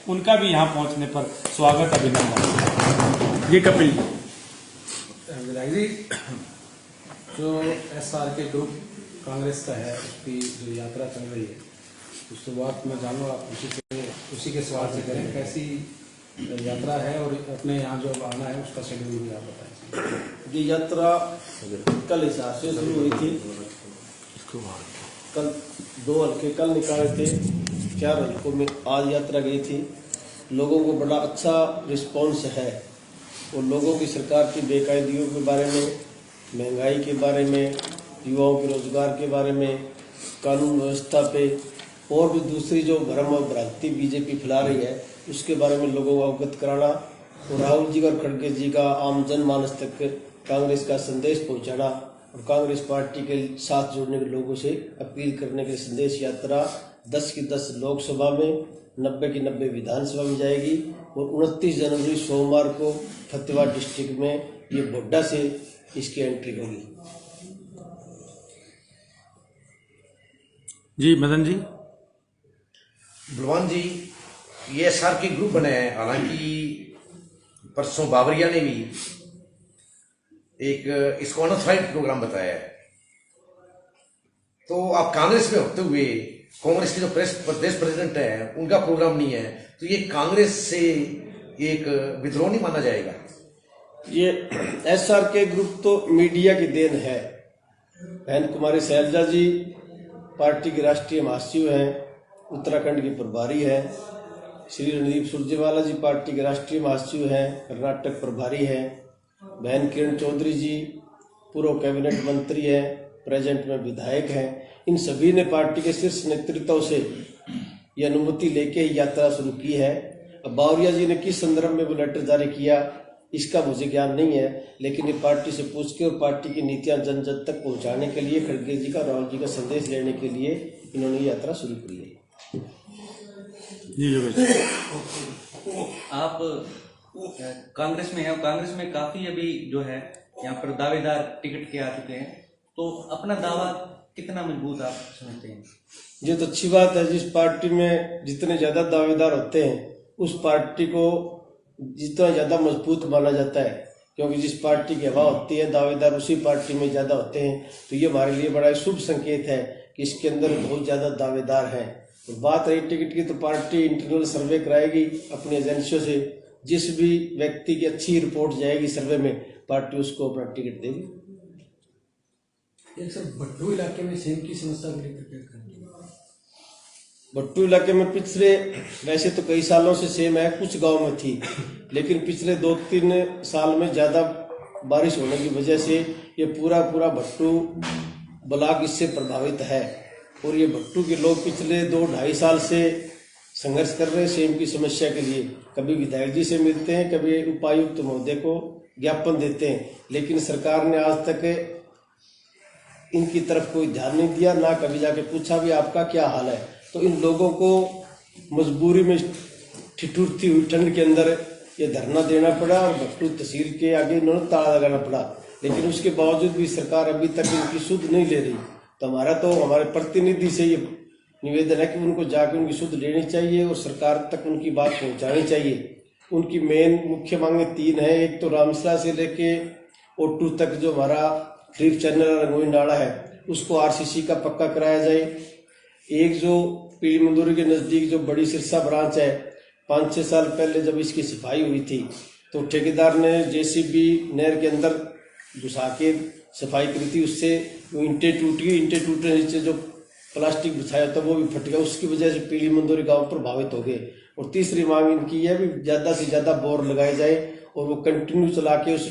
उनका भी यहाँ पहुंचने पर स्वागत, अभिनंदन। ये कपिल विधायक जी, जो SRK ग्रुप कांग्रेस का है उसकी जो यात्रा चल रही है, उस शुरुआत में जानूँ आप उसी के सवाल से करें, कैसी यात्रा है और अपने यहाँ जो आना है उसका शेड्यूल भी आप बताएं। ये यात्रा कल हिसाब से शुरू हुई थी। कल 2 हल्के कल निकाले थे, 4 हल्कों में आज यात्रा गई थी। लोगों को बड़ा अच्छा रिस्पॉन्स है और लोगों की सरकार की बेकायदियों के बारे में, महंगाई के बारे में, युवाओं के रोजगार के बारे में, कानून व्यवस्था पे और भी दूसरी जो भ्रम और भ्रांति बीजेपी फैला रही है उसके बारे में लोगों को अवगत कराना और राहुल जी और खड़गे जी का आम जनमानस तक कांग्रेस का संदेश पहुंचाना और कांग्रेस पार्टी के साथ जुड़ने के लोगों से अपील करने के संदेश यात्रा 10 की 10 लोकसभा में, 90 की 90 विधानसभा में जाएगी और 29 जनवरी सोमवार को फतेहाबाद डिस्ट्रिक्ट में ये बोड्डा से इसकी एंट्री होगी। जी मदन जी। बलवान जी, ये SRK ग्रुप बने हैं। हालांकि परसों बाबरिया ने भी एक इसको अनऑथराइज्ड प्रोग्राम बताया है, तो आप कांग्रेस में होते हुए कांग्रेस के जो प्रदेश प्रेसिडेंट है उनका प्रोग्राम नहीं है, तो ये कांग्रेस से एक विद्रोह नहीं माना जाएगा? ये SRK ग्रुप तो मीडिया की देन है। बहन कुमारी शैलजा जी पार्टी की राष्ट्रीय महासचिव हैं, उत्तराखंड की प्रभारी है। श्री रणदीप सुरजेवाला जी पार्टी के राष्ट्रीय महासचिव हैं, कर्नाटक प्रभारी हैं। बहन किरण चौधरी जी पूर्व कैबिनेट मंत्री हैं, प्रेजेंट में विधायक हैं। इन सभी ने पार्टी के शीर्ष नेतृत्व से ये अनुमति लेके ही यात्रा शुरू की है। अब बावरिया जी ने किस संदर्भ में वो लेटर जारी किया इसका मुझे ज्ञान नहीं है, लेकिन ये पार्टी से पूछ के और पार्टी की नीतियां जन जन तक पहुंचाने के लिए, खड़गे जी का, राहुल जी का संदेश लेने के लिए इन्होंने यात्रा शुरू की है। आप कांग्रेस में हैं और कांग्रेस में काफी अभी जो है यहाँ पर दावेदार टिकट के आ चुके हैं, तो अपना दावा कितना मजबूत आप समझते हैं? ये तो अच्छी बात है। जिस पार्टी में जितने ज्यादा दावेदार होते हैं उस पार्टी को जितना ज्यादा मजबूत माना जाता है, क्योंकि जिस पार्टी की हवा होती है दावेदार उसी पार्टी में ज्यादा होते हैं। तो ये हमारे लिए बड़ा शुभ संकेत है कि इसके अंदर बहुत ज्यादा दावेदार हैं। तो बात रही टिकट की, तो पार्टी इंटरनल सर्वे कराएगी अपनी एजेंसियों से। जिस भी व्यक्ति की अच्छी रिपोर्ट जाएगी सर्वे में, पार्टी उसको अपना टिकट देगी। एक सर, भट्टू इलाके में सेम की समस्या को लेकर क्या करेंगे? भट्टू इलाके में पिछले, वैसे तो कई सालों से सेम है, कुछ गांव में थी, लेकिन पिछले 2-3 साल में ज्यादा बारिश होने की वजह से ये पूरा भट्टू ब्लॉक इससे प्रभावित है। और ये भट्टू के लोग पिछले 2-2.5 साल से संघर्ष कर रहे हैं सेम की समस्या के लिए। कभी विधायक जी से मिलते हैं, कभी उपायुक्त महोदय को ज्ञापन देते हैं, लेकिन सरकार ने आज तक इनकी तरफ कोई ध्यान नहीं दिया, ना कभी जाके पूछा भी आपका क्या हाल है। तो इन लोगों को मजबूरी में ठिठुरती हुई ठंड के अंदर ये धरना देना पड़ा और भट्टू तहसील के आगे इन्होंने ताला लगाना पड़ा, लेकिन उसके बावजूद भी सरकार अभी तक इनकी सुध नहीं ले रही। तो हमारे प्रतिनिधि से ये निवेदन है कि उनको जाके उनकी सुध लेनी चाहिए और सरकार तक उनकी बात पहुंचानी चाहिए। उनकी मेन मुख्य मांगे 3 है। एक तो रामसरा से लेके ओटू तक जो हमारा खरीफ चैनल रंगोई नाला है उसको RCC का पक्का कराया जाए। एक जो पीली मंदोरी के नजदीक जो बड़ी सिरसा ब्रांच है, 5-6 साल पहले जब इसकी सफाई हुई थी तो ठेकेदार ने JCB नहर के अंदर घुसा के सफाई करी थी, उससे ईंटें टूट गई। ईंटें टूटने नीचे जो प्लास्टिक बिछाया था वो भी फट गया, उसकी वजह से पीली मंदोरी गांव प्रभावित हो गए। और तीसरी मांग इनकी है भी ज्यादा से ज्यादा बोर लगाए जाए और वो कंटिन्यू चला के उस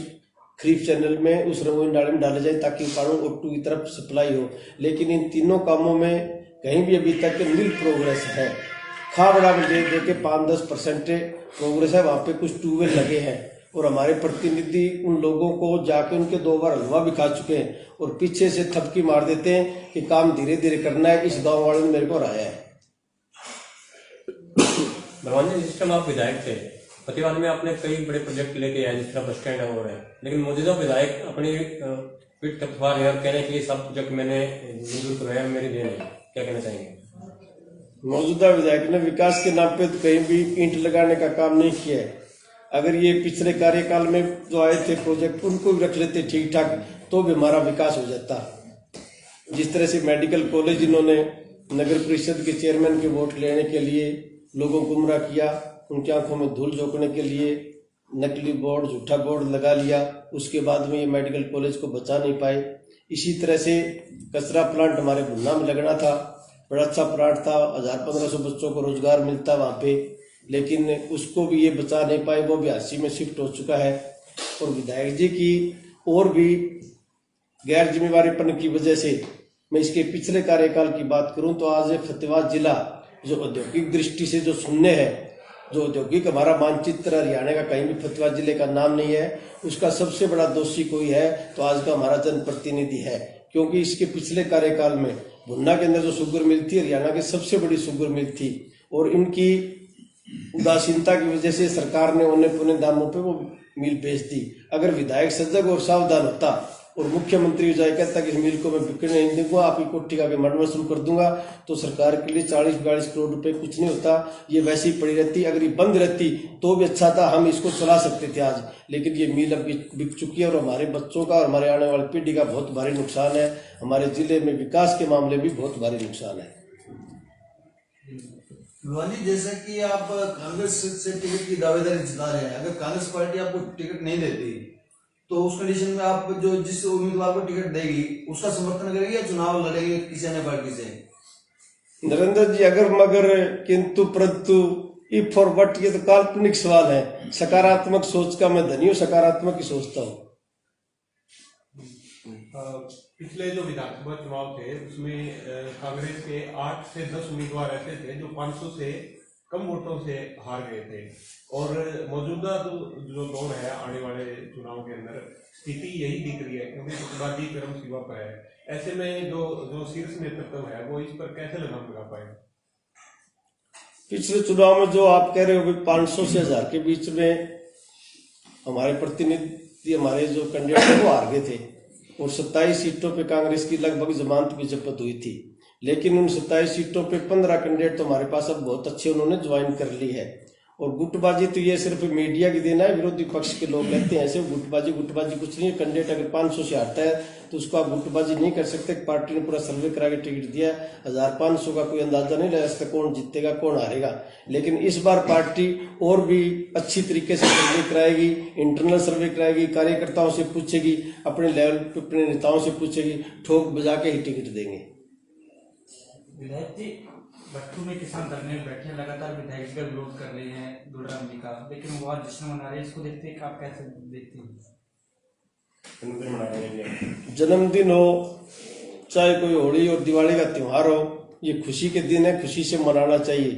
खरीफ चैनल में, उस रंगोई नाले में डाले जाए ताकि कानून ओटू की तरफ सप्लाई हो। लेकिन इन तीनों कामों में कहीं भी अभी तक नील प्रोग्रेस है। खाबड़ा में दे के 5-10% प्रोग्रेस है, वहां पे कुछ ट्यूबवेल लगे हैं और हमारे प्रतिनिधि उन लोगों को जाके उनके 2 बार हलवा भी खा चुके हैं और पीछे से थपकी मार देते हैं कि काम धीरे धीरे करना है। इस गांव वाले ने मेरे को हराया है। भगवान जी, जिस टाइम आप विधायक थे फतेहाबाद में आपने कई बड़े प्रोजेक्ट लेके आए, जिस तरह बस स्टैंड हो रहे हैं, लेकिन मौजूदा विधायक अपनी पीठ थपथपा रहे हैं और कह रहे हैं कि ये सब प्रोजेक्ट मैंने मंजूर करवाया, मेरी देन है। क्या कहना चाहेंगे? मौजूदा विधायक ने विकास के नाम पे तो कहीं भी ईंट लगाने का काम नहीं किया है। अगर ये पिछले कार्यकाल में जो आए थे प्रोजेक्ट उनको भी रख लेते ठीक ठाक तो भी हमारा विकास हो जाता। जिस तरह से मेडिकल कॉलेज इन्होंने नगर परिषद के चेयरमैन के वोट लेने के लिए लोगों को गुमराह किया, उनकी आंखों में धूल झोंकने के लिए नकली बोर्ड, झूठा बोर्ड लगा लिया, उसके बाद में ये मेडिकल कॉलेज को बचा नहीं पाए। इसी तरह से कचरा प्लांट हमारे भुन्ना में लगना था, बड़ा अच्छा प्लांट था, 1500 बच्चों को रोजगार मिलता वहां पे, लेकिन उसको भी ये बचा नहीं पाए, वो भी हांसी में शिफ्ट हो चुका है। और विधायक जी की और भी गैर जिम्मेवारीपन की वजह से मैं इसके पिछले कार्यकाल की बात करूं तो आज फतेहाबाद जिला जो औद्योगिक दृष्टि से जो शून्य है, जो औद्योगिक हमारा मानचित्र हरियाणा का कहीं भी फतेहाबाद जिले का नाम नहीं है, उसका सबसे बड़ा दोषी कोई है तो आज का हमारा जनप्रतिनिधि है। क्योंकि इसके पिछले कार्यकाल में भुन्ना के अंदर जो शुगर मिल थी हरियाणा की सबसे बड़ी शुगर मिल थी और इनकी उदासीनता की वजह से सरकार ने औने पौने दामों पे वो मिल बेच दी। अगर विधायक सजग और सावधान होता और मुख्यमंत्री जाए कहता कि इस मिल को मैं बिकने नहीं दूंगा, आपकी कोठी का मंड वसूल कर दूंगा, तो सरकार के लिए 40-42 करोड़ रुपए कुछ नहीं होता, ये वैसे ही पड़ी रहती। अगर ये बंद रहती तो भी अच्छा था, हम इसको चला सकते थे आज, लेकिन ये मिल अब बिक चुकी है और हमारे बच्चों का और हमारे आने वाली पीढ़ी का बहुत भारी नुकसान है। हमारे जिले में विकास के मामले भी बहुत भारी नुकसान है। विवानी, जैसा कि आप कांग्रेस से टिकट की दावेदारी जता रहे हैं, अगर कांग्रेस पार्टी आपको टिकट नहीं देती तो उस कंडीशन में आप जो जिस उम्मीदवार को टिकट देगी उसका समर्थन करेंगे या चुनाव लड़ेंगे किसी अन्य पार्टी से? नरेंद्र जी, अगर मगर किंतु परंतु इफ और बट ये तो काल्पनिक सवाल है। सकारात्मक सोच का मैं धनी हूँ, सकारात्मक ही सोचता हूँ। पिछले जो विधानसभा चुनाव थे उसमें कांग्रेस के 8 से 10 उम्मीदवार ऐसे थे जो 500 से कम वोटों से हार गए थे और मौजूदा जो दौर है आने वाले चुनाव के अंदर स्थिति यही दिख रही है क्योंकि गुटबाजी क्रम सीमा पर है। ऐसे में जो शीर्ष नेतृत्व है वो इस पर कैसे लगाम लगा पाएगा? पिछले चुनाव में जो आप कह रहे हो 500 से 1000 के बीच में हमारे प्रतिनिधि, हमारे जो कैंडिडेट है वो हार गए थे और 27 सीटों पे कांग्रेस की लगभग जमानत भी जब्त हुई थी। लेकिन उन 27 सीटों पे 15 कैंडिडेट तो हमारे पास अब बहुत अच्छे उन्होंने ज्वाइन कर ली है। और गुटबाजी तो ये सिर्फ मीडिया की देना है, विरोधी पक्ष के लोग कहते हैं ऐसे गुटबाजी कुछ नहीं है। कैंडिडेट अगर 500 से हारता है तो उसको आप गुटबाजी नहीं कर सकते। पार्टी ने पूरा सर्वे करा के टिकट दिया, 1500 का कोई अंदाजा नहीं लगा सकता कौन जीतेगा कौन हारेगा। लेकिन इस बार पार्टी और भी अच्छी तरीके से सर्वे कराएगी, इंटरनल सर्वे कराएगी, कार्यकर्ताओं से पूछेगी, अपने लेवल पे अपने नेताओं से पूछेगी, ठोक बजा के ही टिकट देंगे। विधायक जी, भट्टू में किसान धरने में बैठे लगातार विधायक का विरोध कर रहे हैं दुर्राम जी का, लेकिन वो आज जश्न मना रहे हैं, इसको देखते हैं आप कैसे देखते हैं? जन्मदिन हो चाहे कोई होली और दिवाली का त्योहार हो, ये खुशी के दिन है, खुशी से मनाना चाहिए।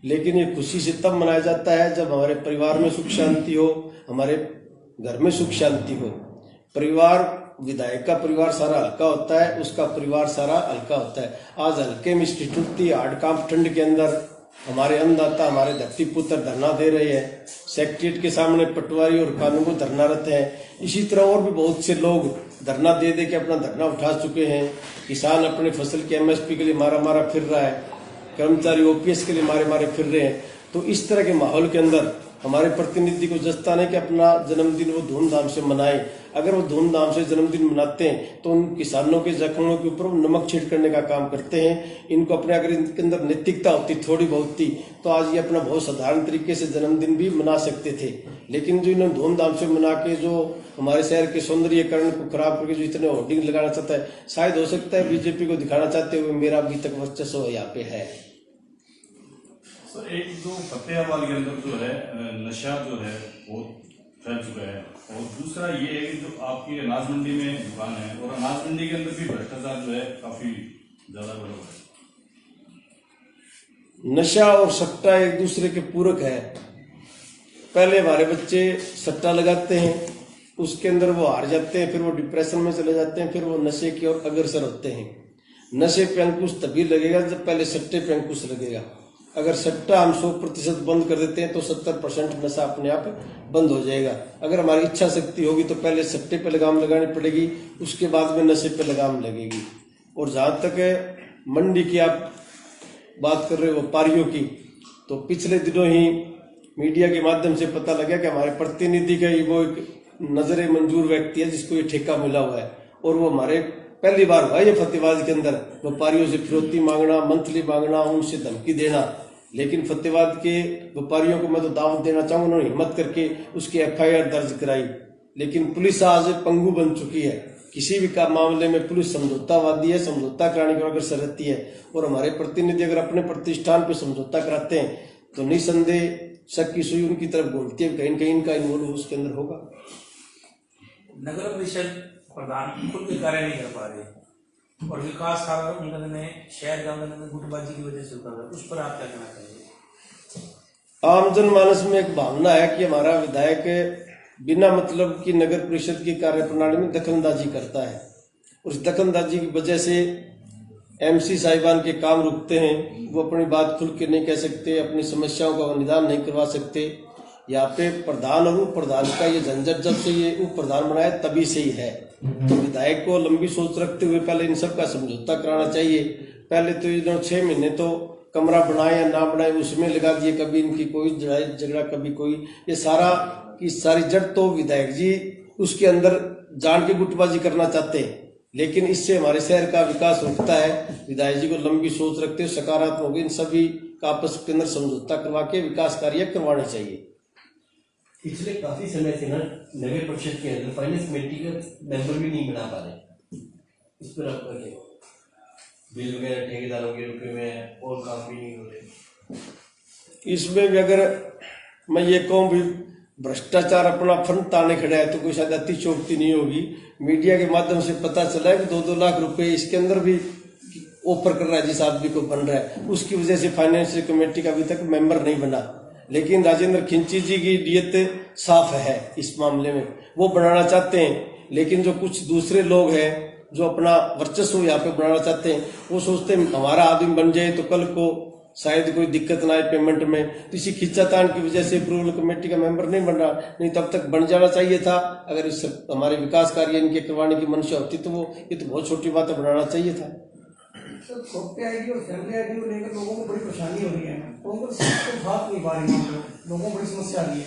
लेकिन ये खुशी से तब मनाया जाता है जब हमारे परिवार में सुख शांति हो, हमारे घर में सुख शांति हो। परिवार, विधायक का परिवार सारा हल्का होता है, उसका परिवार सारा हल्का होता है। आज हल्के में स्थिति टूटती, हाड़कांप ठंड के अंदर हमारे अन्नदाता, हमारे धरती पुत्र धरना दे रहे हैं, सेक्रेटरीट के सामने पटवारी और कानूनी धरनारत हैं। इसी तरह और भी बहुत से लोग धरना दे दे के अपना धरना उठा चुके हैं। किसान अपने फसल के MSP के लिए मारा फिर रहा है, कर्मचारी OPS के लिए मारे फिर रहे हैं। तो इस तरह के माहौल के अंदर हमारे प्रतिनिधि को जस्ता नहीं कि अपना जन्मदिन वो धूमधाम से मनाए। अगर वो धूमधाम से जन्मदिन मनाते हैं तो उन किसानों के जख्मों के ऊपर नमक छिड़क करने का काम करते हैं। इनको अपने अगर इनके अंदर नैतिकता होती थोड़ी बहुत थी तो आज ये अपना बहुत साधारण तरीके से जन्मदिन भी मना सकते थे। लेकिन जो इन्होंने धूमधाम से मना के जो हमारे शहर के सौंदर्यीकरण को खराब करके जो इतने होर्डिंग लगाना चाहता है, शायद हो सकता है बीजेपी को दिखाना चाहते हुए मेरा अभी तक वर्चस्व यहाँ पे है। एक तो फतेहाबाद के अंदर जो है नशा जो है वो फैल चुका है और दूसरा ये है कि जो आपकी अनाज मंडी में दुकान है और अनाज मंडी के अंदर भी भ्रष्टाचार जो है काफी ज्यादा बढ़ रहा है। नशा और सट्टा एक दूसरे के पूरक है। पहले हमारे बच्चे सट्टा लगाते हैं, उसके अंदर वो हार जाते हैं, फिर वो डिप्रेशन में चले जाते हैं, फिर वो नशे की ओर अग्रसर होते हैं। नशे पे अंकुश तभी लगेगा जब पहले सट्टे पे अंकुश लगेगा। अगर सट्टा हम 100% बंद कर देते हैं तो 70% नशा अपने आप बंद हो जाएगा। अगर हमारी इच्छा शक्ति होगी तो पहले सट्टे पे लगाम लगानी पड़ेगी, उसके बाद में नशे पे लगाम लगेगी। और जहां तक मंडी की आप बात कर रहे हो व्यापारियों की, तो पिछले दिनों ही मीडिया के माध्यम से पता लगा कि हमारे प्रतिनिधि का वो एक नजरे मंजूर व्यक्ति है जिसको ये ठेका मिला हुआ है, और वो हमारे पहली बार हुआ ये फतेहाबाद के अंदर व्यापारियों से फिरौती मांगना, मंथली मांगना, उनसे धमकी देना। लेकिन फतेहाबाद के व्यापारियों को मैं तो दावत देना चाहूंगा, उन्होंने हिम्मत करके उसकी FIR दर्ज कराई। लेकिन पुलिस आज पंगु बन चुकी है, किसी भी मामले में पुलिस समझौतावादी है, समझौता कराने की अग्रसर रहती है। और हमारे प्रतिनिधि अगर अपने प्रतिष्ठान पे समझौता कराते हैं तो निसंदेह शक की सुई उनकी तरफ घूमती है, कहीं न कहीं इनका इन्वॉल्व उसके अंदर होगा। नगर परिषद प्रधान खुद के कार्य नहीं कर पा रहे और विकास कार्य उनका ने शहर गांव में गुटबाजी की वजह से रुका हुआ, उस पर आप क्या कहना चाहिए? आम जनमानस में एक भावना है कि हमारा विधायक बिना मतलब की नगर परिषद की कार्यप्रणाली में दखलंदाजी करता है, उस दखलंदाजी की वजह से MC साहिबान के काम रुकते हैं, वो अपनी बात खुल के नहीं कह सकते, अपनी समस्याओं का निदान नहीं करवा सकते। यहाँ पे प्रधान और उप प्रधान का ये झंझट जब से ये उप प्रधान बनाया तभी से ही है। तो विधायक को लंबी सोच रखते हुए पहले इन सब का समझौता कराना चाहिए। पहले तो ये 6 महीने तो कमरा बनाए या ना बनाए उसमें लगा दिए, कभी इनकी कोई झगड़ा कभी कोई, ये सारा की सारी जड़ तो विधायक जी उसके अंदर जान के गुटबाजी करना चाहते हैं। लेकिन इससे हमारे शहर का विकास रुकता है। विधायक जी को लंबी सोच रखते हुए सकारात्मक इन सभी का आपस के अंदर समझौता करवा के विकास कार्य करवाने चाहिए। पिछले काफी समय से ना नगर परिषद के अंदर फाइनेंस कमेटी का मेंबर भी नहीं बना पा रहे, इस पर आपका क्या? बिल वगैरह ठेकेदारों के रुके हुए हैं और काम भी नहीं हो रहे। इसमें भी अगर मैं ये कहूँ भी भ्रष्टाचार अपना फंड ताने खड़ा है तो कोई शायद अतिशयोक्ति नहीं होगी। मीडिया के माध्यम से पता चला है कि 2-2 लाख रुपए इसके अंदर भी ऑफर कर रहा है जिस आदमी को बन रहा है, उसकी वजह से फाइनेंशियल कमेटी का अभी तक मेंबर नहीं बना। लेकिन राजेंद्र खिंची जी की नीयत साफ है इस मामले में, वो बनाना चाहते हैं। लेकिन जो कुछ दूसरे लोग हैं जो अपना वर्चस्व यहाँ पे बनाना चाहते हैं, वो सोचते हैं हमारा आदमी बन जाए तो कल को शायद कोई दिक्कत ना आए पेमेंट में। तो इसी खिंचातान की वजह से अप्रूवल कमेटी का मेंबर नहीं बन रहा, नहीं तब तक बन जाना चाहिए था। अगर इस हमारे विकास कार्य इनके करवाने की मंशा होती तो वो ये तो बहुत छोटी बात है, बनाना चाहिए था। सर छोटे आईडी और फैमिली आईडी को लेकर लोगों को बड़ी परेशानी हो रही है, कांग्रेस तो भाग नहीं पा रही है, लोगों को बड़ी समस्या आ रही है,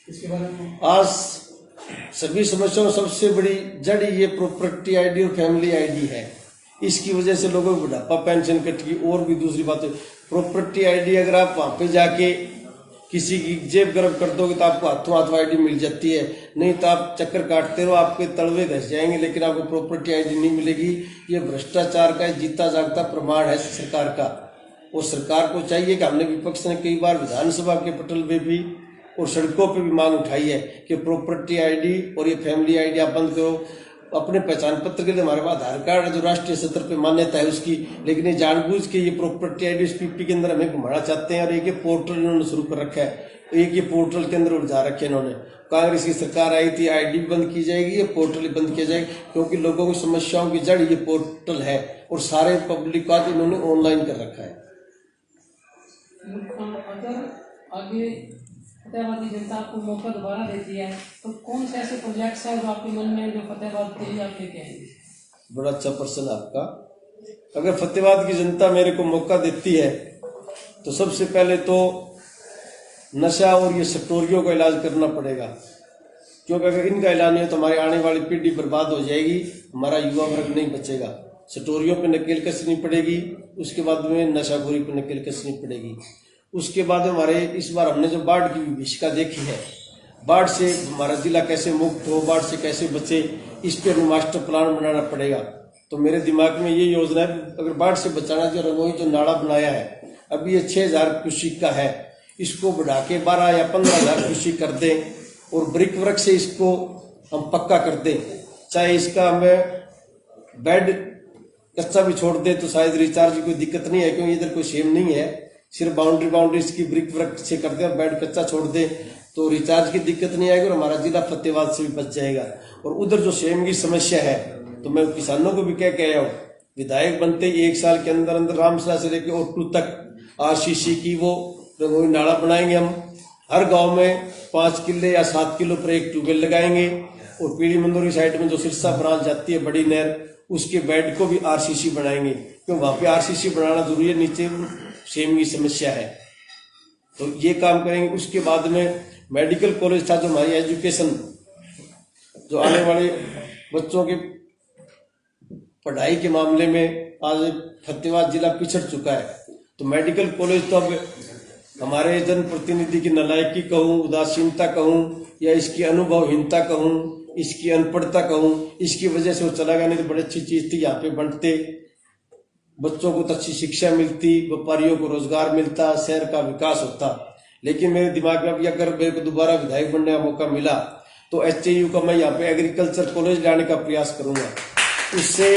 इसके बारे में आज सभी समस्याओं सबसे बड़ी जड़ ये प्रॉपर्टी आईडी और फैमिली आईडी है। इसकी वजह से लोगों को बुढ़ापा पेंशन कट की। और भी दूसरी बात है, प्रॉपर्टी आईडी अगर आप वहां पे जाके किसी की जेब गर्म कर दोगे तो आपको हाथों हाथ आईडी मिल जाती है, नहीं तो आप चक्कर काटते रहो, आपके तलवे घस जाएंगे, लेकिन आपको प्रॉपर्टी आईडी नहीं मिलेगी। ये भ्रष्टाचार का जीता जागता प्रमाण है सरकार का। और सरकार को चाहिए कि हमने विपक्ष ने कई बार विधानसभा के पटल पे भी और सड़कों पे भी मांग उठाई है कि प्रॉपर्टी आईडी और ये फैमिली आईडी आप बंद करो। अपने पहचान पत्र के लिए हमारे पास आधार कार्ड है जो राष्ट्रीय स्तर पे मान्यता है उसकी, लेकिन ये जानबूझ के ये प्रॉपर्टी आईडी पीपी के अंदर हमें घुमाना चाहते हैं। और एक ये पोर्टल इन्होंने शुरू कर रखा है, एक ये पोर्टल के अंदर उलझा रखे इन्होंने। कांग्रेस की सरकार आई थी, आईडी बंद की जाएगी, ये पोर्टल बंद किया जाएगा, क्योंकि लोगों की समस्याओं की जड़ ये पोर्टल है और सारे पब्लिक का इन्होंने ऑनलाइन कर रखा है। अगर आगे फतेहाबाद की जनता आपको मौका दोबारा देती है तो कौन से ऐसे प्रोजेक्ट्स हैं जो आपके मन में जो फतेहाबाद के लिए आप लेके आएंगे? बड़ा अच्छा प्रश्न आपका। अगर फतेहाबाद की जनता मेरे को मौका देती है तो सबसे पहले तो नशा और ये सटोरियों का इलाज करना पड़ेगा, क्योंकि अगर इनका इलाज नहीं हो तो हमारी आने वाली पीढ़ी बर्बाद हो जाएगी, हमारा युवा वर्ग नहीं बचेगा। सटोरियों पे नकेल कसनी पड़ेगी, उसके बाद में नशाखोरी पे नकेल कसनी पड़ेगी। उसके बाद हमारे इस बार हमने जो बाढ़ की विभीषिका देखी है, बाढ़ से हमारा जिला कैसे मुक्त हो, बाढ़ से कैसे बचे, इस पे हमें मास्टर प्लान बनाना पड़ेगा। तो मेरे दिमाग में ये योजना है, अगर बाढ़ से बचाना चाहिए, रंगोई जो नाला बनाया है अभी ये 6000 क्यूसेक का है, इसको बढ़ा के 12 या 15,000 क्यूसेक कर दें और ब्रिक वर्क से इसको हम पक्का कर दें। चाहे इसका हमें बेड कच्चा भी छोड़ दे तो शायद रिचार्ज की कोई दिक्कत नहीं है, क्योंकि इधर कोई सेम नहीं है, सिर्फ बाउंड्री इसकी ब्रिक वर्क से कर दे और बेड कच्चा छोड़ दे तो रिचार्ज की दिक्कत नहीं आएगी और हमारा जिला फतेहाबाद से भी बच जाएगा। और उधर जो सेम की समस्या है तो मैं किसानों को भी कह के आया हूँ, विधायक बनते 1 साल के अंदर अंदर रामसरा से लेकर ओटू तक RCC की वो रंगोई नाला बनाएंगे। हम हर गांव में 5 किले या 7 किलो पर एक ट्यूबवेल लगाएंगे और पीली मंदोरी साइड में जो सिरसा ब्रांच जाती है बड़ी नहर, उसके बेड को भी आरसीसी बनाएंगे, क्यों वहाँ पे आरसीसी बनाना जरूरी है, नीचे सेम की समस्या है, तो ये काम करेंगे। उसके बाद में मेडिकल कॉलेज था, जो हमारी एजुकेशन, जो आने वाले बच्चों के पढ़ाई के मामले में आज फतेहाबाद जिला पिछड़ चुका है, तो मेडिकल कॉलेज तो अब हमारे जनप्रतिनिधि की नालायकी कहूँ, उदासीनता कहूँ, या इसकी अनुभवहीनता कहूँ, इसकी अनपढ़ता कहूँ, इसकी वजह से वो चला गया। नहीं तो बड़ी अच्छी चीज थी, यहाँ पे बनते बच्चों को तो अच्छी शिक्षा मिलती, व्यापारियों को रोजगार मिलता, शहर का विकास होता। लेकिन मेरे दिमाग में अभी अगर मेरे को दोबारा विधायक बनने का मौका मिला तो एचएयू का मैं यहाँ पे एग्रीकल्चर कॉलेज लाने का प्रयास करूंगा। उससे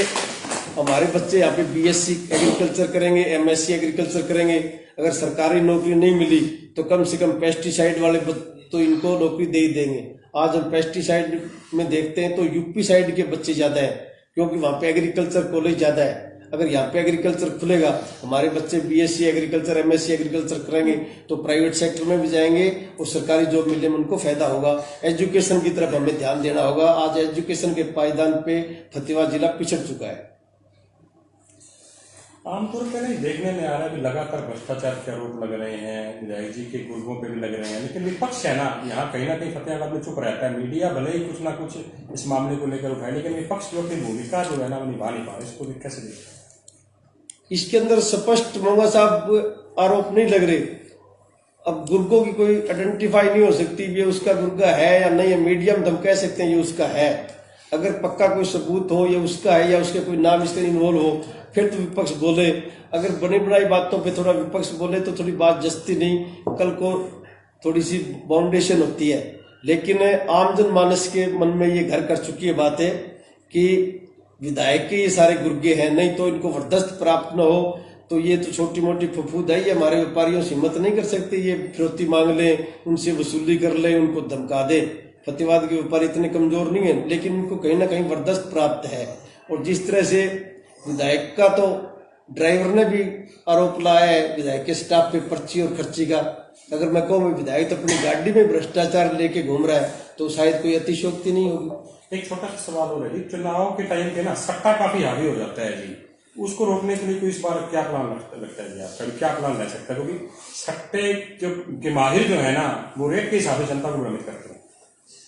हमारे बच्चे यहाँ पे बीएससी एग्रीकल्चर करेंगे, एमएससी एग्रीकल्चर करेंगे। अगर सरकारी नौकरी नहीं मिली तो कम से कम पेस्टिसाइड वाले तो इनको नौकरी दे ही देंगे। आज हम पेस्टिसाइड में देखते हैं तो यूपी साइड के बच्चे ज्यादा हैं, क्योंकि वहाँ पे एग्रीकल्चर कॉलेज ज्यादा है। अगर यहाँ पे एग्रीकल्चर खुलेगा, हमारे बच्चे बीएससी एग्रीकल्चर, एमएससी एग्रीकल्चर करेंगे तो प्राइवेट सेक्टर में भी जाएंगे और सरकारी जॉब मिलने में उनको फायदा होगा। एजुकेशन की तरफ हमें ध्यान देना होगा। आज एजुकेशन के पायदान पे फतेहाबाद जिला पिछड़ चुका है। आमतौर पर नहीं देखने में आ रहा है कि लगातार भ्रष्टाचार के आरोप लग रहे हैं, विधायक जी के गुर्गों पे भी लग रहे हैं, लेकिन विपक्ष है ना यहाँ कहीं ना कहीं फतेहाबाद में चुप रहता है। मीडिया भले ही कुछ ना कुछ इस मामले को लेकर उठाए, लेकिन विपक्ष जो अपनी भूमिका जो है ना वो निभा नहीं पा रहे। इसको कैसे देखते हैं? इसके अंदर स्पष्ट मोगा साहब आरोप नहीं लग रहे। अब गुर्गों की कोई आइडेंटिफाई नहीं हो सकती, ये उसका गुर्गा है या नहीं है। मीडियम हम कह सकते हैं ये उसका है। अगर पक्का कोई सबूत हो ये उसका है या उसके कोई नाम इसके इन्वॉल्व हो फिर तो विपक्ष बोले। अगर बनी बनाई बातों पे थोड़ा विपक्ष बोले तो थोड़ी बात जस्ती नहीं, कल को थोड़ी सी बाउंडेशन होती है। लेकिन आम जन मानस के मन में ये घर कर चुकी है बात है कि विधायक के ये सारे गुर्गे हैं, नहीं तो इनको वरदस्त प्राप्त न हो तो ये तो छोटी मोटी फफूद है। ये हमारे व्यापारियों से हिम्मत नहीं कर सकते, ये फिरौती मांग लें, उनसे वसूली कर लें, उनको धमका दे। फतेहाबाद के व्यापारी इतने कमजोर नहीं है, लेकिन उनको कहीं ना कहीं वरदस्त प्राप्त है। और जिस तरह से विधायक का तो ड्राइवर ने भी आरोप लाया है विधायक के स्टाफ पे पर्ची और खर्ची का। अगर मैं कहूँ विधायक तो अपनी गाड़ी में भ्रष्टाचार लेके घूम रहा है तो शायद कोई अतिशोक्ति नहीं होगी। एक छोटा सा सवाल हो रहा है, चुनाव के टाइम पे ना सट्टा काफी हावी हो जाता है जी, उसको रोकने के लिए कोई इस बार क्या प्लान लगता है जी आपका? क्या प्लान रह सकता है? क्योंकि सट्टे के माहिर जो है ना वो रेट के हिसाब से जनता को भ्रमित करते हैं।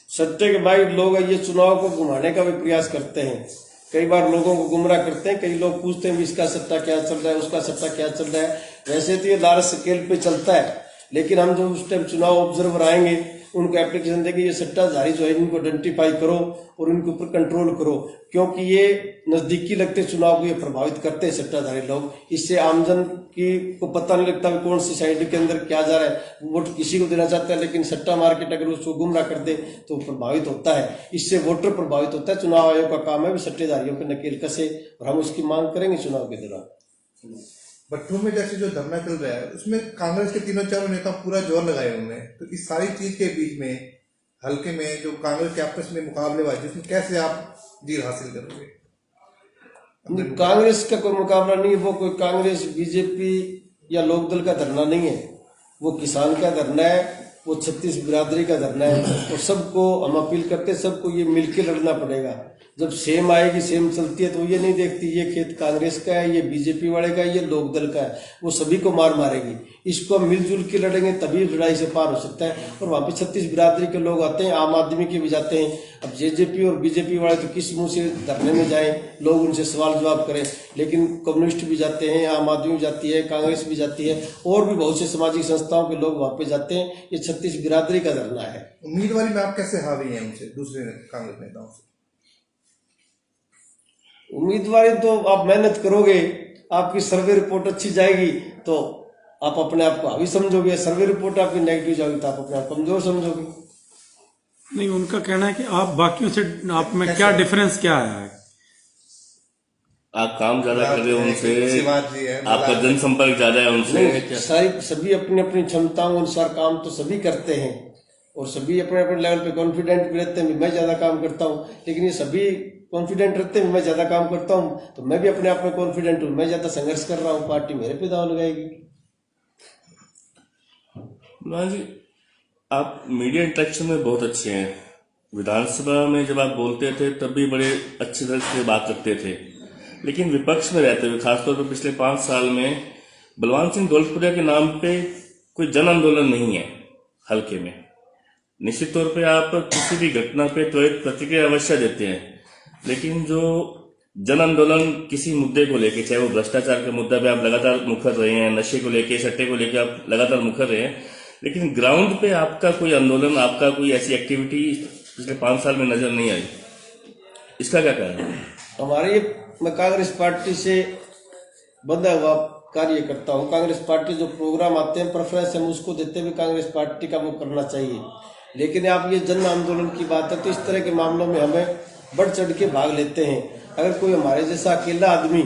सट्टे के माहिर लोग ये चुनाव को घुमाने का भी प्रयास करते हैं, कई बार लोगों को गुमराह करते हैं। कई लोग पूछते हैं इसका सट्टा क्या चल रहा है, उसका सट्टा क्या चल रहा है। वैसे तो ये लार्ज स्केल पे चलता है, लेकिन हम जो उस टाइम चुनाव ऑब्जर्वर आएंगे उनको एप्लीकेशन देंगे ये सट्टाधारी जो है इनको आइडेंटिफाई करो और इनके ऊपर कंट्रोल करो, क्योंकि ये नजदीकी लगते चुनाव को ये प्रभावित करते हैं सट्टाधारी लोग। इससे आमजन की को पता नहीं लगता कौन सी साइड के अंदर क्या जा रहा है। वोट किसी को देना चाहता है लेकिन सट्टा मार्केट अगर उसको गुमराह कर दे तो प्रभावित होता है, इससे वोटर प्रभावित होता है। चुनाव आयोग का काम है भी सट्टेधारियों पर नकेल कसे और हम उसकी मांग करेंगे चुनाव के दौरान। भट्टू में जैसे जो धरना चल रहा है उसमें कांग्रेस के तीनों चारों नेता पूरा जोर लगाए हुए हैं, तो इस सारी चीज के बीच में हल्के में जो कांग्रेस के आपस में मुकाबलेबाजी उसमें कैसे आप जीत हासिल करोगे? कांग्रेस का कोई मुकाबला नहीं है, वो कोई कांग्रेस बीजेपी या लोकदल का धरना नहीं है, वो किसान का धरना है, वो 36 बिरादरी का धरना है। और सबको हम अपील करते हैं सबको ये मिलकर लड़ना पड़ेगा। जब सेम आएगी सेम चलती है तो ये नहीं देखती ये खेत कांग्रेस का है, ये बीजेपी वाले का है, ये लोकदल का है, वो सभी को मार मारेगी। इसको हम मिलजुल के लड़ेंगे तभी लड़ाई से पार हो सकता है। और वहां पे 36 बिरादरी के लोग आते हैं, आम आदमी के भी जाते हैं। अब जेजेपी और बीजेपी वाले तो किस मुंह से धरने में जाएं, लोग उनसे सवाल जवाब करें, लेकिन कम्युनिस्ट भी जाते हैं, आम आदमी भी जाती है, कांग्रेस भी जाती है और भी बहुत से सामाजिक संस्थाओं के लोग वहां पे जाते हैं। ये 36 बिरादरी का धरना है। उम्मीदवारी में आप कैसे हावी हैं उनसे, दूसरे कांग्रेस नेताओं से? उम्मीदवारी तो आप मेहनत करोगे, आपकी सर्वे रिपोर्ट अच्छी जाएगी तो आप अपने आप को हावी समझोगे। सर्वे रिपोर्ट आपकी नेगेटिव जाएगी तो आप अपने आप कमजोर समझोगे। नहीं, उनका कहना है कि आप बाकियों से आप में क्या डिफरेंस क्या है? आप काम ज्यादा कर रहे हो उनसे, आपका जनसंपर्क ज्यादा है उनसे। सभी अपनी अपनी क्षमताओं अनुसार काम तो सभी करते हैं और सभी अपने अपने लेवल पे कॉन्फिडेंट भी रहते हैं मैं ज्यादा काम करता हूँ, लेकिन ये सभी कॉन्फिडेंट रहते हैं मैं ज्यादा काम करता हूँ तो मैं भी अपने आप में कॉन्फिडेंट हूँ, मैं ज्यादा संघर्ष कर रहा हूँ, पार्टी मेरे पे दाव लगाएगी। जी आप मीडिया इंटरेक्शन में बहुत अच्छे हैं। विधानसभा में जब आप बोलते थे तब भी बड़े अच्छे तरह से बात करते थे, लेकिन विपक्ष में रहते हुए खासतौर पर पिछले 5 साल में बलवान सिंह दौलतपुरिया के नाम पे कोई जन आंदोलन नहीं है हल्के में। निश्चित तौर पे आप किसी भी घटना पे त्वरित प्रतिक्रिया अवश्य देते हैं, लेकिन जो जन आंदोलन किसी मुद्दे को लेके, चाहे वो भ्रष्टाचार के मुद्दा पे आप लगातार मुखर रहे हैं, नशे को लेके, सट्टे को लेके आप लगातार मुखर रहे हैं, लेकिन ग्राउंड पे आपका कोई आंदोलन, आपका कोई ऐसी एक्टिविटी पिछले 5 साल में नजर नहीं आई। इसका क्या कारण है? हमारे मैं कांग्रेस पार्टी से बंधा हुआ कार्य करता हूँ। कांग्रेस पार्टी जो प्रोग्राम आते हैं प्रेफरेंस हम उसको देते हुए कांग्रेस पार्टी का वो करना चाहिए, लेकिन आप ये जन आंदोलन की बात है तो इस तरह के मामलों में हमें बढ़ चढ़ के भाग लेते हैं। अगर कोई हमारे जैसा अकेला आदमी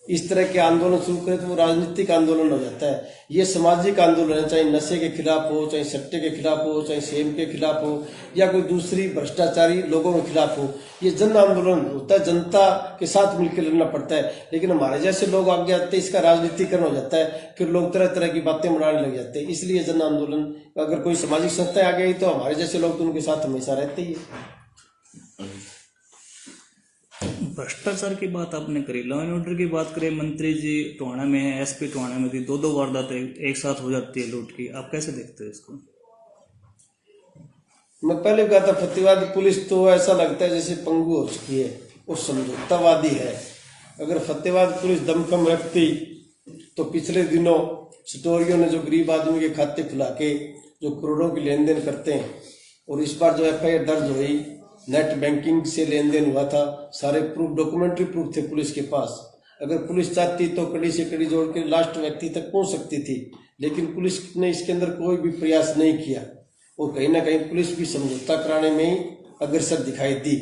इस तरह के आंदोलन शुरू करे तो वो राजनीतिक आंदोलन हो जाता है। ये सामाजिक आंदोलन है, चाहे नशे के खिलाफ हो, चाहे सट्टे के खिलाफ हो, चाहे सेम के खिलाफ हो, या कोई दूसरी भ्रष्टाचारी लोगों के खिलाफ हो। ये जन आंदोलन होता है, जनता के साथ मिलकर लड़ना पड़ता है। लेकिन हमारे जैसे लोग आगे आते हैं, इसका राजनीतिकरण हो जाता है, फिर लोग तरह तरह की बातें बनाने लग जाते हैं। इसलिए जन आंदोलन, अगर कोई सामाजिक संस्थाएं आ गई तो हमारे जैसे लोग तो उनके साथ हमेशा रहते ही है। भ्रष्टाचार की बात आपने करी, लॉ एंड ऑर्डर की बात करें, मंत्री जी टोहाना में है, एसपी टोहाना में थी, 2 वारदातें एक साथ हो जाती है लूट की, आप कैसे देखते हो इसको? मैं पहले कहा था फतेहाबाद पुलिस तो ऐसा लगता है जैसे पंगु हो चुकी है, वो समझौतावादी है। अगर फतेहाबाद पुलिस दमखम रखती तो पिछले दिनों सटोरियों ने जो गरीब आदमी के खाते खुला के जो करोड़ों की लेन देन करते हैं, और इस बार जो FIR दर्ज हुई, नेट बैंकिंग से लेन देन हुआ था, सारे प्रूफ, डॉक्यूमेंट्री प्रूफ थे पुलिस के पास। अगर पुलिस चाहती तो कड़ी से कड़ी जोड़ के लास्ट व्यक्ति तक पहुंच सकती थी, लेकिन पुलिस ने इसके अंदर कोई भी प्रयास नहीं किया, और कहीं ना कहीं पुलिस भी समझौता कराने में ही अग्रसर दिखाई दी।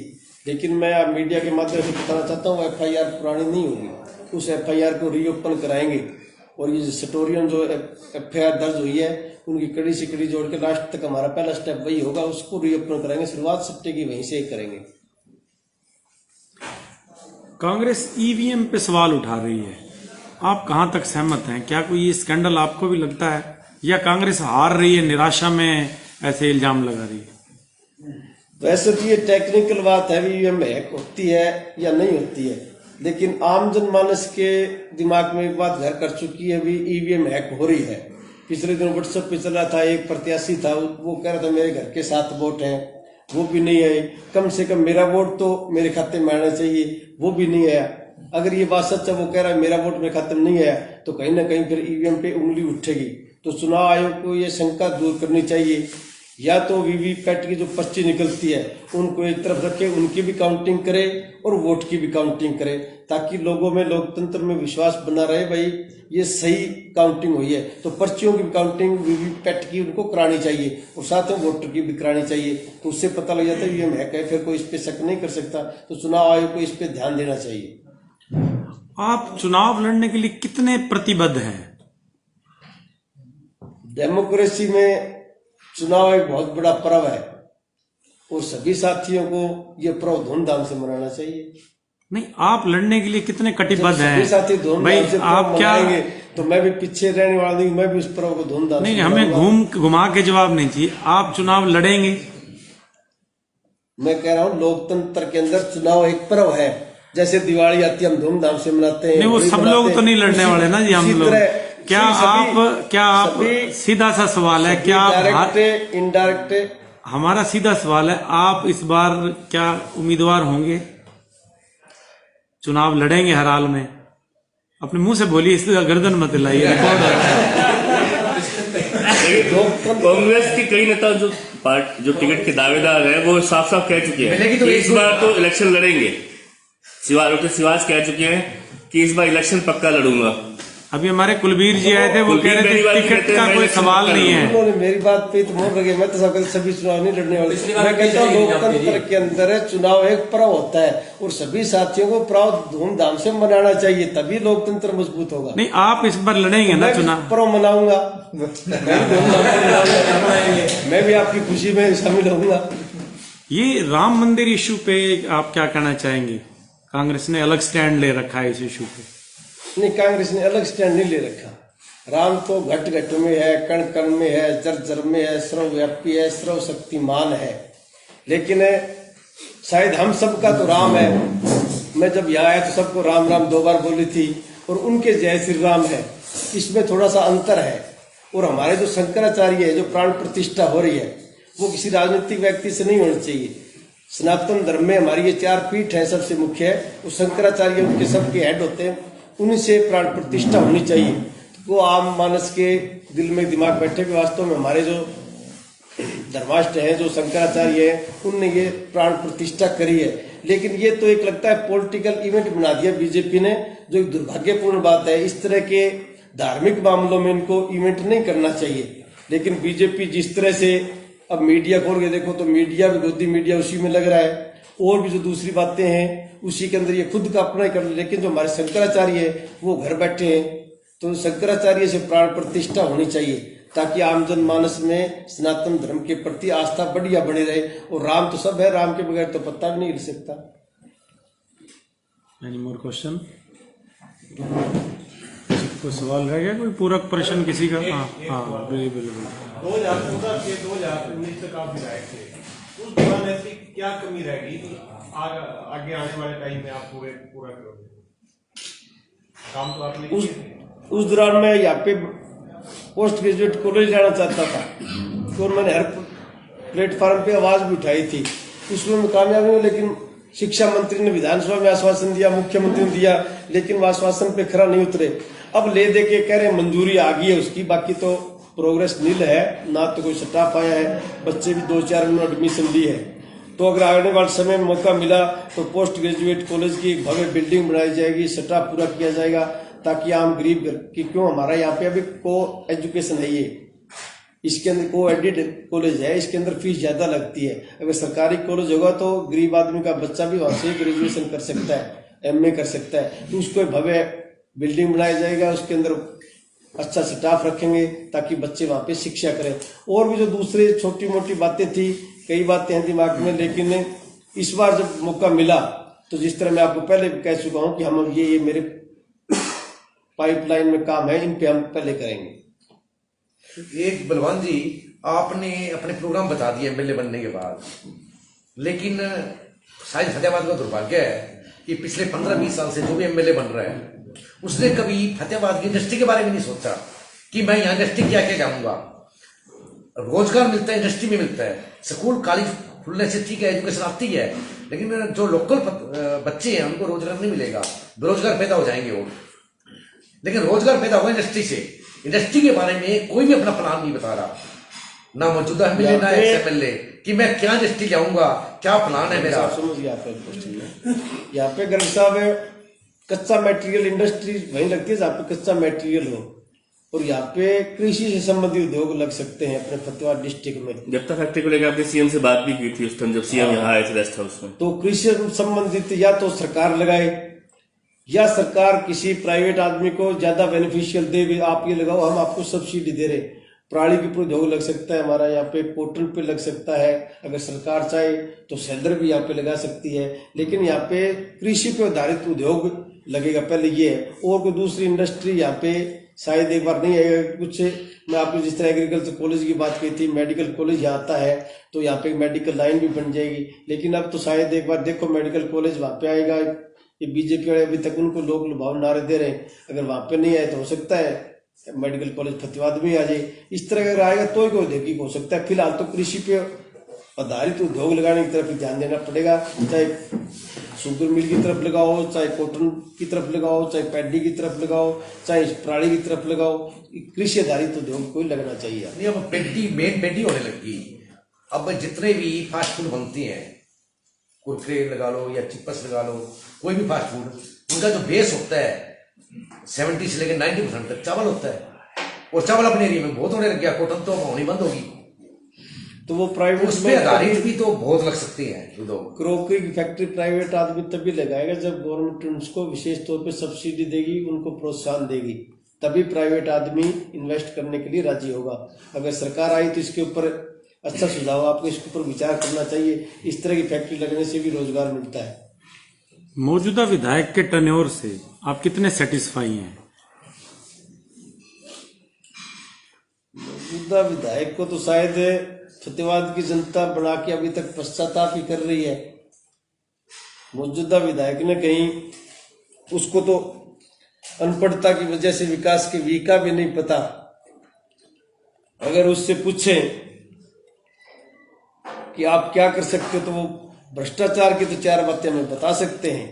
लेकिन मैं आप मीडिया के माध्यम से बताना चाहता हूँ, FIR पुरानी नहीं होगी, उस FIR को रीओपन कराएंगे, और ये सटोरियन जो FIR दर्ज हुई है उनकी कड़ी से कड़ी जोड़ के लास्ट तक हमारा पहला स्टेप वही होगा, उसको रीओपन कराएंगे। शुरुआत सट्टे की वहीं से ही करेंगे। कांग्रेस EVM पे सवाल उठा रही है, आप कहां तक सहमत हैं? क्या कोई ये स्कैंडल आपको भी लगता है, या कांग्रेस हार रही है, निराशा में ऐसे इल्जाम लगा रही है? वैसे तो ये टेक्निकल बात है, EVM हैक होती है या नहीं होती है, लेकिन आम जनमानस के दिमाग में एक बात घर कर चुकी है, भी EVM हैक हो रही है। पिछले दिन व्हाट्सएप पे चला था, एक प्रत्याशी था, वो कह रहा था मेरे घर के 7 वोट हैं, वो भी नहीं आए, कम से कम मेरा वोट तो मेरे खाते में आना चाहिए, वो भी नहीं आया। अगर ये बात सच है, वो कह रहा है मेरा वोट मेरे खाते में नहीं आया, तो कहीं ना कहीं फिर EVM पे उंगली उठेगी। तो चुनाव आयोग को ये शंका दूर करनी चाहिए, या तो वीवीपैट की जो पर्ची निकलती है उनको एक तरफ रखे, उनकी भी काउंटिंग करे और वोट की भी काउंटिंग करे, ताकि लोगों में, लोकतंत्र में विश्वास बना रहे, भाई ये सही काउंटिंग हुई है। तो पर्चियों की भी काउंटिंग वीवीपैट की उनको करानी चाहिए, और साथ में वोटर की भी करानी चाहिए, तो उससे पता लग जाता है ये हैक है, फिर कोई इस पे शक नहीं कर सकता। तो चुनाव आयोग को इस पे ध्यान देना चाहिए। आप चुनाव लड़ने के लिए कितने प्रतिबद्ध हैं? डेमोक्रेसी में चुनाव एक बहुत बड़ा पर्व है, और सभी साथियों को ये पर्व धूमधाम से मनाना चाहिए। नहीं, आप लड़ने के लिए कितने कटिबद्ध हैं? सभी साथी धूमधाम से आप क्या मनाएंगे तो मैं भी पीछे रहने वाला नहीं, मैं भी उस पर्व को धूमधाम नहीं, हमें घुमा के जवाब नहीं चाहिए। आप चुनाव लड़ेंगे? मैं कह रहा हूँ लोकतंत्र के अंदर चुनाव एक पर्व है, जैसे दिवाली आती है हम धूमधाम से मनाते हैं। नहीं, वो सब लोग तो नहीं लड़ने वाले ना जी, हम लोग। क्या आप सीधा सा सवाल है, क्या आप इनडायरेक्ट? हमारा सीधा सवाल है, आप इस बार क्या उम्मीदवार होंगे? चुनाव लड़ेंगे हर हाल में? अपने मुंह से बोलिए, इसलिए गर्दन मत हिलाइए, रिकॉर्ड हो रहा है। कांग्रेस के कई नेता जो टिकट के दावेदार हैं वो साफ साफ कह चुके हैं कि इस बार तो इलेक्शन लड़ेंगे। डॉक्टर शिवाज कह चुके हैं कि इस बार इलेक्शन पक्का लड़ूंगा। अभी हमारे कुलबीर जी आए थे, वो कह रहे थे टिकट का कोई सवाल नहीं है। उन्होंने मेरी बात पे तो मोहर लगे, मैं तो सभी चुनाव नहीं लड़ने वाले। मैं कहता हूँ लोकतंत्र के अंदर चुनाव एक पर्व होता है, और सभी साथियों को पर्व धूमधाम से मनाना चाहिए, तभी लोकतंत्र मजबूत होगा। नहीं, आप इस बार लड़ेंगे ना चुनाव? पर्व मनाऊंगा, मैं भी आपकी खुशी में शामिल होऊंगा। ये राम मंदिर इशू पे आप क्या कहना चाहेंगे? कांग्रेस ने अलग स्टैंड ले रखा है इस इशू पे। नहीं, कांग्रेस ने अलग स्टैंड नहीं ले रखा। राम तो घट घट में है, कण कण में है, जर जर में है, सर्वव्यापी है, सर्वशक्तिमान है। लेकिन शायद हम सबका तो राम है, मैं जब यहाँ आया तो सबको राम राम 2 बार बोली थी, और उनके जय श्री राम है, इसमें थोड़ा सा अंतर है। और हमारे जो शंकराचार्य है, जो प्राण प्रतिष्ठा हो रही है, वो किसी राजनीतिक व्यक्ति से नहीं होनी चाहिए। सनातन धर्म में हमारी ये 4 पीठ है, सबसे मुख्य है, वो शंकराचार्य उनके सबके हेड होते हैं, उन्हीं से प्राण प्रतिष्ठा होनी चाहिए। वो आम मानस के दिल में दिमाग बैठे कि वास्तव में हमारे जो धर्माष्ट हैं, जो शंकराचार्य हैं, उनने ये प्राण प्रतिष्ठा करी है। लेकिन ये तो एक लगता है पॉलिटिकल इवेंट बना दिया बीजेपी ने, जो एक दुर्भाग्यपूर्ण बात है। इस तरह के धार्मिक मामलों में इनको इवेंट नहीं करना चाहिए। लेकिन बीजेपी जिस तरह से अब मीडिया खोल के देखो तो मीडिया भी, गोदी मीडिया उसी में लग रहा है, और भी जो दूसरी बातें हैं उसी के अंदर ये खुद का अपना ही कर। लेकिन जो हमारे शंकराचार्य है वो घर बैठे हैं, तो शंकराचार्य से प्राण प्रतिष्ठा होनी चाहिए, ताकि आम जनमानस में सनातन धर्म के प्रति आस्था बढ़िया बनी रहे। और राम तो सब है, राम के बगैर तो पत्ता भी नहीं हिल सकता। Any more question? कोई सवाल रह गया? कोई पूरक प्रश्न किसी का? हाँ बिल्कुल। 2014 से 2019 तक आप विधायक थे, उस दौरान ऐसी क्या कमी रह गई कि आगे आने वाले टाइम में आप पूरा करोगे? काम तो आपने किए थे। उस दौरान मैं यहाँ पे पोस्ट ग्रेजुएट कॉलेज जाना चाहता था, और मैंने हर प्लेटफॉर्म पे आवाज भी उठाई थी, उसमें मैं कामयाब हुआ। लेकिन शिक्षा मंत्री ने विधानसभा में आश्वासन दिया, मुख्यमंत्री ने दिया, लेकिन वो आश्वासन पे खरा नहीं उतरे। अब ले दे के कह रहे मंजूरी आ गई है उसकी, बाकी तो प्रोग्रेस नील है, ना तो कोई स्टाफ आया है, बच्चे भी 2-4 में एडमिशन ली है। तो अगर आने वाले समय में मौका मिला तो पोस्ट ग्रेजुएट कॉलेज की एक भव्य बिल्डिंग बनाई जाएगी, स्टाफ पूरा किया जाएगा, ताकि आम गरीब कि क्यों हमारा यहाँ पे अभी को एजुकेशन है, ये इसके अंदर को एडेड कॉलेज है, इसके अंदर फीस ज्यादा लगती है। अगर सरकारी कॉलेज होगा तो गरीब आदमी का बच्चा भी वहां से ग्रेजुएशन कर सकता है, MA कर सकता है। तो उसको भव्य बिल्डिंग बनाया जाएगा, उसके अंदर अच्छा स्टाफ रखेंगे ताकि बच्चे वहां पे शिक्षा करें। और भी जो दूसरे छोटी मोटी बातें थी, कई बातें हैं दिमाग में, लेकिन इस बार जब मौका मिला तो जिस तरह मैं आपको पहले कह चुका हूं कि हम ये मेरे पाइपलाइन में काम है, इन पे हम पहले करेंगे। एक बलवान जी, आपने अपने प्रोग्राम बता दिए MLA बनने के बाद, लेकिन शायद फतेहाबाद का दुर्भाग्य है कि पिछले 15-20 साल से जो भी MLA बन रहा है उसने कभी फतेहाबाद की इंडस्ट्री के बारे में नहीं सोचा कि मैं यहाँ इंडस्ट्री क्या क्या जाऊंगा। रोजगार मिलता है, इंडस्ट्री में मिलता है, स्कूल कॉलेज खुलने से ठीक है, एजुकेशन आती है, लेकिन जो लोकल बच्चे हैं उनको रोजगार नहीं मिलेगा, बेरोजगार पैदा हो जाएंगे वो। लेकिन रोजगार पैदा होगा इंडस्ट्री से। इंडस्ट्री के बारे में कोई भी अपना प्लान नहीं बता रहा, ना मौजूदा MLA ना MLA, कि मैं क्या इंडस्ट्री जाऊंगा, क्या प्लान है मेरा। यहाँ पे गर्ग साहब कच्चा मटेरियल इंडस्ट्री वहीं लगती है जहाँ पे कच्चा मटेरियल हो, और यहाँ पे कृषि से संबंधित उद्योग लग सकते हैं अपने फतेहाबाद डिस्ट्रिक्ट में। जब फैक्ट्री को लेकर आपने CM से बात भी की थी उस टाइम जब CM यहाँ आए थे रेस्ट हाउस में, तो कृषि से संबंधित या तो सरकार लगाए या सरकार किसी प्राइवेट आदमी को ज्यादा बेनिफिशियल दे, भी आप ये लगाओ, हम आपको सब्सिडी दे रहे। प्राणी के ऊपर उद्योग लग सकता है हमारा यहाँ पे, कॉटन पे लग सकता है, अगर सरकार चाहे तो सैलर भी यहाँ पे लगा सकती है। लेकिन यहाँ पे कृषि पे आधारित उद्योग लगेगा पहले ये है, और कोई दूसरी इंडस्ट्री यहाँ पे शायद एक बार नहीं आएगा। कुछ मैं आपको जिस तरह एग्रीकल्चर कॉलेज की बात की थी, मेडिकल कॉलेज यहाँ आता है तो यहाँ पे मेडिकल लाइन भी बन जाएगी। लेकिन अब तो शायद एक बार देखो मेडिकल कॉलेज वहाँ पे आएगा, ये बीजेपी वाले अभी तक उनको लोग लुभाव नारे दे रहे हैं, अगर वहां पे नहीं आए तो हो सकता है मेडिकल कॉलेज फतेहाबाद में आ जाए। इस तरह अगर आएगा तो ही कोई देखी हो सकता है। फिलहाल तो कृषि पे आधारित उद्योग लगाने की तरफ ध्यान देना पड़ेगा, चाहे शुगर मिल की तरफ लगाओ, चाहे कॉटन की तरफ लगाओ, चाहे पैडी की तरफ लगाओ, चाहे प्राणी की तरफ लगाओ, कृषि आधारित उद्योग को ही लगना चाहिए। नहीं, अब मेन पेटी होने लगी। अब जितने भी फास्ट फूड बनते हैं, कुरकुरे लगा लो या चिप्स लगा लो, कोई भी फास्ट फूड, उनका जो बेस होता है 70 से लेकर 90% तक चावल होता है, और चावल अपने एरिया में बहुत होने लग गया। कॉटन तो होनी बंद होगी, तो वो प्राइवेट उसमें आधारित भी तो बहुत लग सकती है। क्रोकरी की फैक्ट्री प्राइवेट आदमी तभी लगाएगा जब गवर्नमेंट उसको विशेष तौर पे सब्सिडी देगी, उनको प्रोत्साहन देगी, तभी प्राइवेट आदमी इन्वेस्ट करने के लिए राजी होगा। अगर सरकार आई तो इसके ऊपर अच्छा सुझाव, आपको इसके ऊपर विचार करना चाहिए। इस तरह की फैक्ट्री लगने से भी रोजगार मिलता है। मौजूदा विधायक के टर्नओवर से आप कितने सेटिस्फाई हैं? मौजूदा विधायक को तो शायद फतेहाबाद की जनता बना के अभी तक पश्चाताप ही कर रही है। मौजूदा विधायक ने कहीं उसको तो अनपढ़ता की वजह से विकास के वी का भी नहीं पता। अगर उससे पूछे कि आप क्या कर सकते हो तो वो भ्रष्टाचार की तो 4 बातें हमें बता सकते हैं।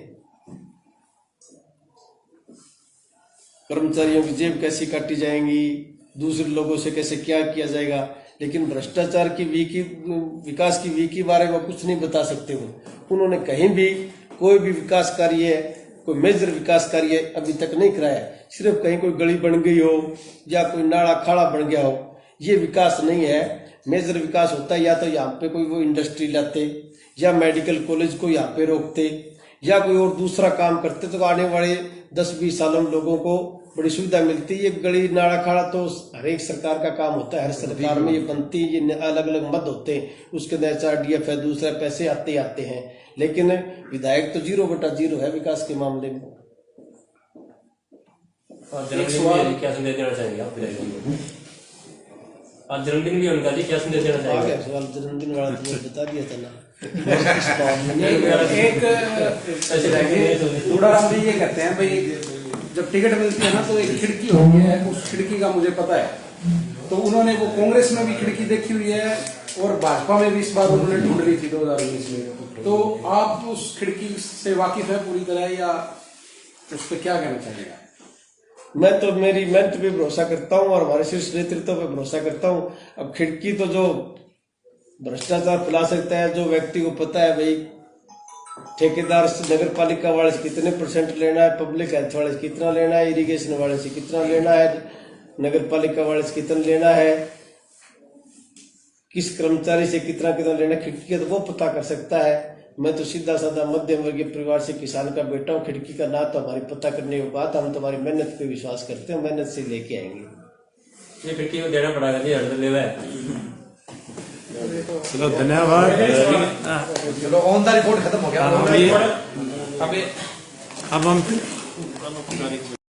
कर्मचारियों की जेब कैसी काटी जाएंगी, दूसरे लोगों से कैसे क्या किया जाएगा, लेकिन भ्रष्टाचार की विकास की वी के बारे में कुछ नहीं बता सकते हो। उन्होंने कहीं भी कोई भी विकास कार्य, कोई मेजर विकास कार्य अभी तक नहीं कराया। सिर्फ कहीं कोई गली बन गई हो या कोई नाला खाड़ा बन गया हो, ये विकास नहीं है। मेजर विकास होता है या तो यहाँ पे कोई वो इंडस्ट्री लाते, या मेडिकल कॉलेज को यहाँ पे रोकते, या कोई और दूसरा काम करते, तो आने वाले 10-20 सालों में लोगों को बड़ी सुविधा मिलती। ये गली नाला खाड़ा तो हर एक सरकार का काम होता है, हर सरकार में ये बनती, ये अलग अलग मद होते हैं, उसके अंदर HRDF है, दूसरे पैसे आते हैं। लेकिन विधायक तो 0/0 है विकास के मामले में। क्या संदेश देना चाहेंगे आप विधायक? आज जन्मदिन भी उनका जी, क्या संदेश देना चाहेंगे? सवाल जन्मदिन वाला तुमने बता दिया था ना। एक थोड़ा हम ये कहते हैं भाई, जब टिकट मिलती है ना तो एक खिड़की होती है, उस खिड़की का मुझे पता है। तो उन्होंने वो कांग्रेस में भी खिड़की देखी हुई है और भाजपा में भी इस बार उन्होंने ढूंढ ली थी 2019 में। तो आप उस खिड़की से वाकिफ है पूरी तरह, या उस पर क्या कहना चाहेंगे? मैं तो मेरी मेहनत पे भरोसा करता हूँ और हमारे शीर्ष नेतृत्व पे भरोसा करता हूँ। अब खिड़की तो जो भ्रष्टाचार फैला सकता है, जो व्यक्ति को पता है भाई ठेकेदार से नगर पालिका वाले से कितने % लेना है, पब्लिक हेल्थ वाले से कितना लेना है, इरिगेशन वाले से कितना लेना है, नगर पालिका वाले से कितना लेना है, किस कर्मचारी से कितना लेना, खिड़की तो वो पता कर सकता है। मैं तो सीधा साधा मध्यम वर्गीय परिवार से किसान का बेटा हूँ। खिड़की का ना तो हमारी पता करने की बात, हम तुम्हारी मेहनत पे विश्वास करते हैं, मेहनत से लेके आएंगे। ये खिड़की को देना पड़ेगा जी, हर लेवा है। चलो धन्यवाद। चलो ऑन द रिपोर्ट खत्म हो गया। अब हम